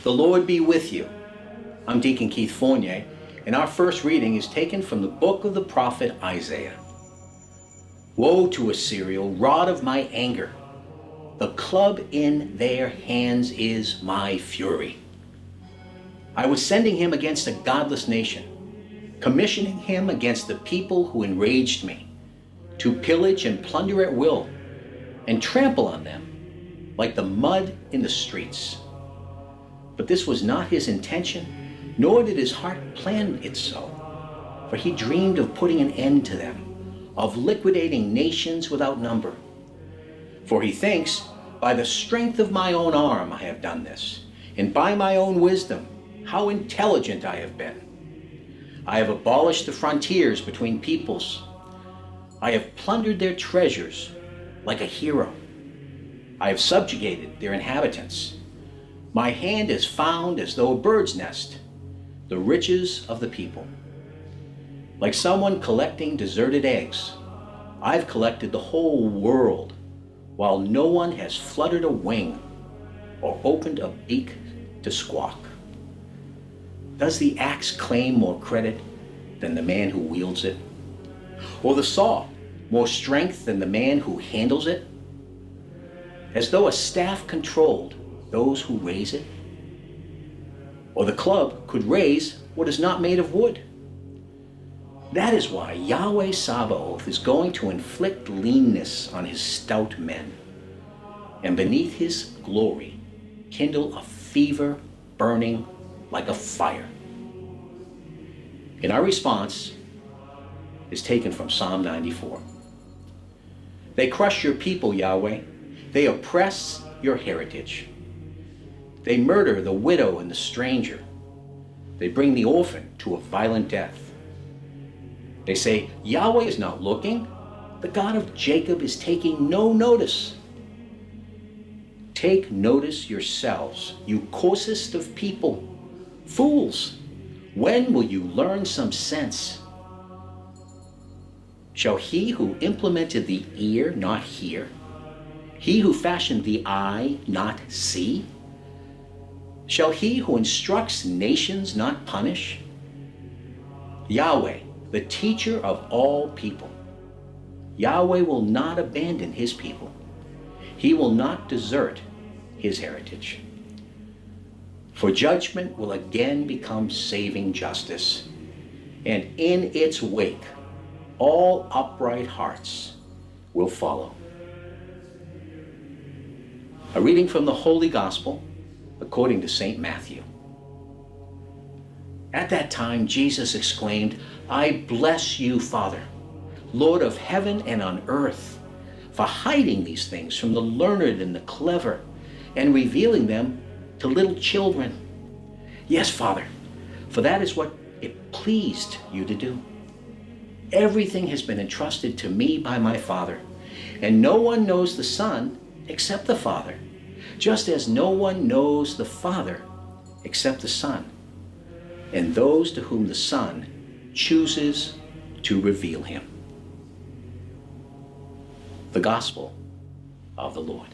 The Lord be with you. I'm Deacon Keith Fournier, and our first reading is taken from the book of the prophet Isaiah. Woe to Assyria, rod of my anger! The club in their hands is my fury. I was sending him against a godless nation, commissioning him against the people who enraged me, to pillage and plunder at will, and trample on them like the mud in the streets. But this was not his intention, nor did his heart plan it so. For he dreamed of putting an end to them, of liquidating nations without number. For he thinks, by the strength of my own arm I have done this, and by my own wisdom, how intelligent I have been. I have abolished the frontiers between peoples. I have plundered their treasures like a hero. I have subjugated their inhabitants. My hand is found as though a bird's nest, the riches of the people. Like someone collecting deserted eggs, I've collected the whole world, while no one has fluttered a wing or opened a beak to squawk. Does the axe claim more credit than the man who wields it? Or the saw more strength than the man who handles it? As though a staff controlled those who raise it? Or the club could raise what is not made of wood? That is why Yahweh Sabaoth is going to inflict leanness on his stout men, and beneath his glory kindle a fever burning like a fire. And our response is taken from Psalm 94. They crush your people, Yahweh. They oppress your heritage. They murder the widow and the stranger. They bring the orphan to a violent death. They say, Yahweh is not looking. The God of Jacob is taking no notice. Take notice yourselves, you coarsest of people. Fools, when will you learn some sense? Shall he who implemented the ear not hear? He who fashioned the eye not see? Shall he who instructs nations not punish? Yahweh, the teacher of all people. Yahweh will not abandon his people. He will not desert his heritage. For judgment will again become saving justice, and in its wake, all upright hearts will follow. A reading from the Holy Gospel according to St. Matthew. At that time, Jesus exclaimed, I bless you, Father, Lord of heaven and on earth, for hiding these things from the learned and the clever, and revealing them to little children. Yes, Father, for that is what it pleased you to do. Everything has been entrusted to me by my Father, and no one knows the Son except the Father, just as no one knows the Father except the Son, and those to whom the Son chooses to reveal him. The Gospel of the Lord.